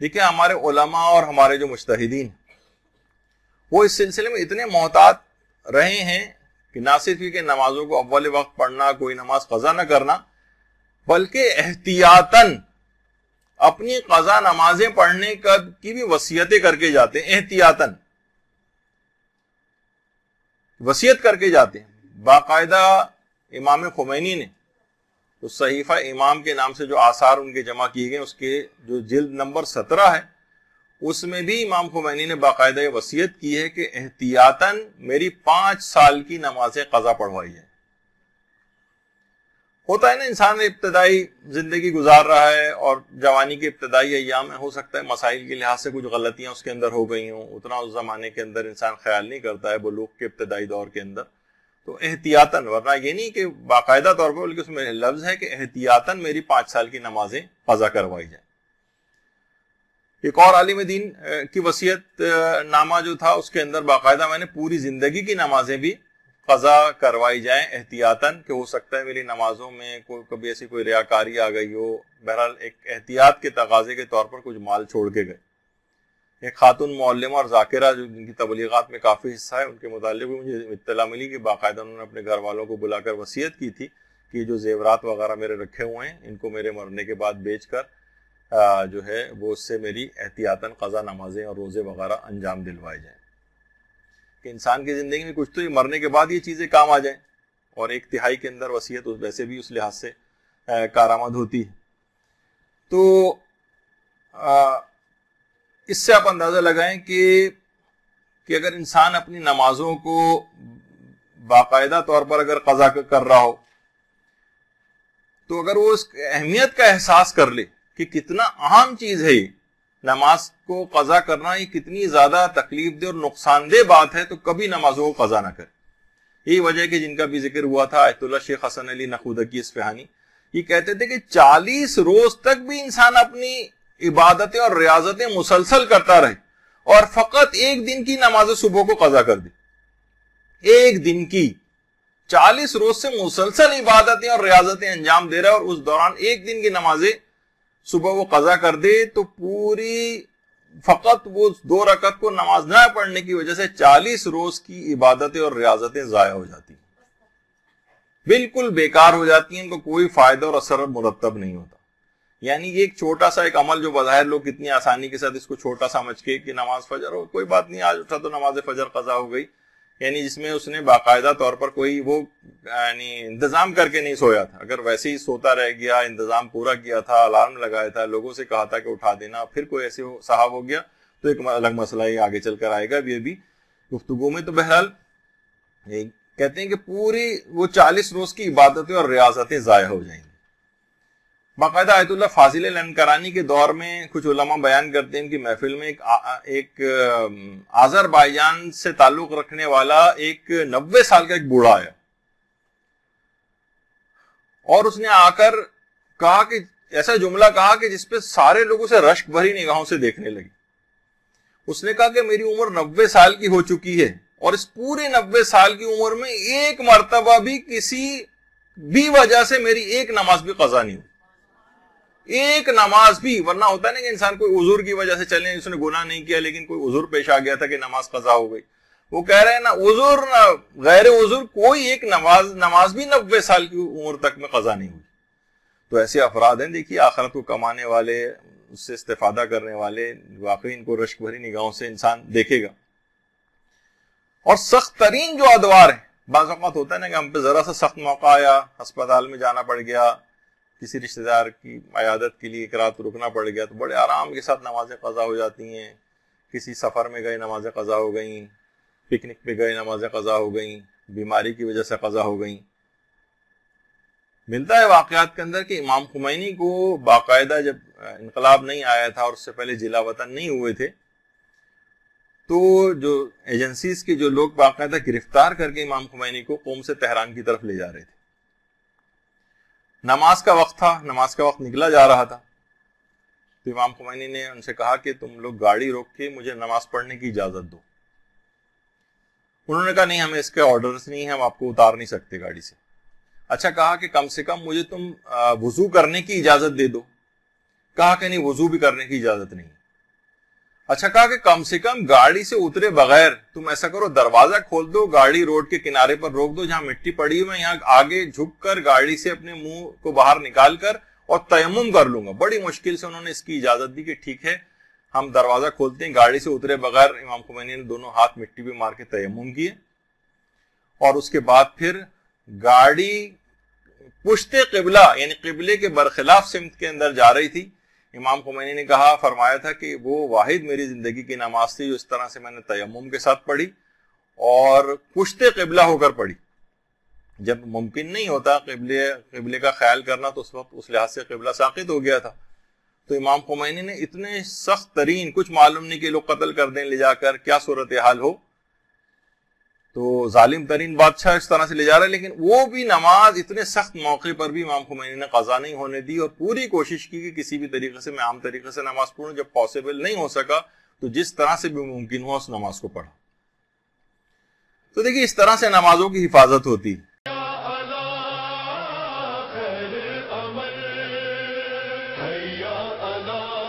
دیکھیں ہمارے علماء اور ہمارے جو مجتہدین وہ اس سلسلے میں اتنے محتاط رہے ہیں کہ نہ صرف یہ کہ نمازوں کو اول وقت پڑھنا، کوئی نماز قضا نہ کرنا، بلکہ احتیاطاً اپنی قضا نمازیں پڑھنے کی بھی وصیتیں کر کے جاتے ہیں، احتیاطاً وصیت کر کے جاتے ہیں۔ باقاعدہ امام خمینی نے تو صحیفہ امام کے نام سے جو آثار ان کے جمع کیے گئے، اس کے جو جلد نمبر 17 ہے، اس میں بھی امام خمینی نے باقاعدہ یہ وصیت کی ہے کہ احتیاطاً میری 5 سال کی نمازیں قضا پڑھوائی ہے۔ ہوتا ہے نا، انسان ابتدائی زندگی گزار رہا ہے اور جوانی کے ابتدائی ایام میں ہو سکتا ہے مسائل کے لحاظ سے کچھ غلطیاں اس کے اندر ہو گئی ہوں، اتنا اس زمانے کے اندر انسان خیال نہیں کرتا ہے بلوغ کے ابتدائی دور کے اندر، تو احتیاطاً، ورنہ یہ نہیں کہ باقاعدہ طور پر، بلکہ اس میں لفظ ہے کہ احتیاطاً میری 5 سال کی نمازیں قضا کروائی جائیں۔ ایک اور عالم دین کی وصیت نامہ جو تھا، اس کے اندر باقاعدہ میں نے پوری زندگی کی نمازیں بھی قضا کروائی جائیں احتیاطاً، کہ ہو سکتا ہے میری نمازوں میں کبھی ایسی کوئی ریاکاری آ گئی ہو۔ بہرحال ایک احتیاط کے تقاضے کے طور پر کچھ مال چھوڑ کے گئے۔ ایک خاتون معلمہ اور ذاکرہ جو جن کی تبلیغات میں کافی حصہ ہے، ان کے متعلق بھی مجھے اطلاع ملی کہ باقاعدہ انہوں نے اپنے گھر والوں کو بلا کر وصیت کی تھی کہ جو زیورات وغیرہ میرے رکھے ہوئے ہیں، ان کو میرے مرنے کے بعد بیچ کر جو ہے وہ اس سے میری احتیاطاً قضا نمازیں اور روزے وغیرہ انجام دلوائے جائیں، کہ انسان کی زندگی میں کچھ تو یہ مرنے کے بعد یہ چیزیں کام آ جائیں، اور 1/3 کے اندر وصیت ویسے بھی اس لحاظ سے کارآمد ہوتی ہے۔ تو اس سے آپ اندازہ لگائیں کہ اگر انسان اپنی نمازوں کو باقاعدہ طور پر اگر قضا کر رہا ہو، تو اگر وہ اس اہمیت کا احساس کر لے کہ کتنا اہم چیز ہے یہ نماز کو قضا کرنا، یہ کتنی زیادہ تکلیف دہ اور نقصان دہ بات ہے، تو کبھی نمازوں کو قضا نہ کرے۔ یہی وجہ ہے کہ جن کا بھی ذکر ہوا تھا آیت اللہ شیخ حسن علی نخودکی اصفہانی، یہ کہتے تھے کہ 40 روز تک بھی انسان اپنی عبادتیں اور ریاضتیں مسلسل کرتا رہے اور فقط ایک دن کی نماز صبح کو قضا کر دی، ایک دن کی 40 روز سے مسلسل عبادتیں اور ریاضتیں انجام دے رہا ہے، اور اس دوران ایک دن کی نمازیں صبح وہ قضا کر دے، تو پوری فقط وہ 2 رکعت کو نماز نہ پڑھنے کی وجہ سے 40 روز کی عبادتیں اور ریاضتیں ضائع ہو جاتی ہیں، بالکل بیکار ہو جاتی ہیں، ان کو کوئی فائدہ اور اثر مرتب نہیں ہوتا۔ یعنی یہ ایک چھوٹا سا ایک عمل جو بظاہر لوگ کتنی آسانی کے ساتھ اس کو چھوٹا سمجھ کے کہ نماز فجر ہو، کوئی بات نہیں، آج اٹھا تو نماز فجر قضا ہو گئی، یعنی جس میں اس نے باقاعدہ طور پر کوئی وہ یعنی انتظام کر کے نہیں سویا تھا، اگر ویسے ہی سوتا رہ گیا، انتظام پورا کیا تھا، الارم لگایا تھا، لوگوں سے کہا تھا کہ اٹھا دینا، پھر کوئی ایسے صاحب ہو گیا، تو ایک الگ مسئلہ یہ آگے چل کر آئے گا یہ بھی گفتگو میں۔ تو بہرحال کہتے ہیں کہ پوری وہ 40 روز کی عبادتیں اور ریاضتیں ضائع ہو جائیں گی۔ باقاعدہ آیت اللہ فاضل لنکرانی کے دور میں کچھ علماء بیان کرتے ہیں کہ محفل میں ایک آذربائیجان سے تعلق رکھنے والا ایک 90 سال کا ایک بوڑھا آیا، اور اس نے آ کر کہا کہ ایسا جملہ کہا کہ جس پہ سارے لوگ اسے رشک بھری نگاہوں سے دیکھنے لگے۔ اس نے کہا کہ میری عمر 90 سال کی ہو چکی ہے، اور اس پورے 90 سال کی عمر میں ایک مرتبہ بھی کسی بھی وجہ سے میری ایک نماز بھی قضا نہیں ہوئی، ایک نماز بھی۔ ورنہ ہوتا ہے نا کہ انسان کوئی عذر کی وجہ سے چلے، اس نے گناہ نہیں کیا لیکن کوئی عذر پیش آ گیا تھا کہ نماز قضا ہو گئی، وہ کہہ رہے ہیں نا عذر نہ غیر عذر کوئی ایک نماز بھی 90 سال کی عمر تک میں قضا نہیں ہوئی۔ تو ایسے افراد ہیں، دیکھیے آخرت کو کمانے والے، اس سے استفادہ کرنے والے، واقعی ان کو رشک بھری نگاہوں سے انسان دیکھے گا۔ اور سخت ترین جو ادوار ہیں، بعض اوقات ہوتا ہے نا کہ ہم پہ ذرا سا سخت موقع آیا، ہسپتال میں جانا پڑ گیا، کسی رشتہ دار کی عیادت کے لیے ایک رات رکنا پڑ گیا، تو بڑے آرام کے ساتھ نمازیں قضا ہو جاتی ہیں۔ کسی سفر میں گئے نمازیں قضا ہو گئیں، پکنک پہ گئے نمازیں قضا ہو گئیں، بیماری کی وجہ سے قضا ہو گئیں۔ ملتا ہے واقعات کے اندر کہ امام خمینی کو باقاعدہ جب انقلاب نہیں آیا تھا اور اس سے پہلے جلا وطن نہیں ہوئے تھے، تو جو ایجنسیز کے جو لوگ باقاعدہ گرفتار کر کے امام خمینی کو قم سے تہران کی طرف لے جا رہے تھے۔ نماز کا وقت تھا، نماز کا وقت نکلا جا رہا تھا، تو امام خمینی نے ان سے کہا کہ تم لوگ گاڑی روک کے مجھے نماز پڑھنے کی اجازت دو۔ انہوں نے کہا نہیں، ہمیں اس کے آرڈرز نہیں ہیں، ہم آپ کو اتار نہیں سکتے گاڑی سے۔ اچھا، کہا کہ کم سے کم مجھے تم وضو کرنے کی اجازت دے دو۔ کہا کہ نہیں، وضو بھی کرنے کی اجازت نہیں۔ اچھا کہا کہ کم سے کم گاڑی سے اترے بغیر تم ایسا کرو، دروازہ کھول دو، گاڑی روڈ کے کنارے پر روک دو جہاں مٹی پڑی ہے، میں یہاں آگے جھک کر گاڑی سے اپنے منہ کو باہر نکال کر اور تیمم کر لوں گا. بڑی مشکل سے انہوں نے اس کی اجازت دی کہ ٹھیک ہے ہم دروازہ کھولتے ہیں. گاڑی سے اترے بغیر امام خمینی نے دونوں ہاتھ مٹی پہ مار کے تیمم کیے، اور اس کے بعد پھر گاڑی پشت قبلہ یعنی قبلے کے برخلاف سمت کے اندر جا رہی تھی. امام خمینی نے کہا، فرمایا تھا کہ وہ واحد میری زندگی کی نماز تھی جو اس طرح سے میں نے تیمم کے ساتھ پڑھی اور پشت قبلہ ہو کر پڑھی. جب ممکن نہیں ہوتا قبلے کا خیال کرنا تو اس وقت اس لحاظ سے قبلہ ساقط ہو گیا تھا. تو امام خمینی نے اتنے سخت ترین، کچھ معلوم نہیں کہ لوگ قتل کر دیں لے جا کر، کیا صورتحال ہو، تو ظالم ترین بادشاہ اس طرح سے لے جا رہا ہے، لیکن وہ بھی نماز اتنے سخت موقع پر بھی امام خمینی نے قضا نہیں ہونے دی اور پوری کوشش کی کہ کسی بھی طریقے سے میں عام طریقے سے نماز پڑھوں. جب پاسبل نہیں ہو سکا تو جس طرح سے بھی ممکن ہوا اس نماز کو پڑھا. تو دیکھیے اس طرح سے نمازوں کی حفاظت ہوتی. اللہ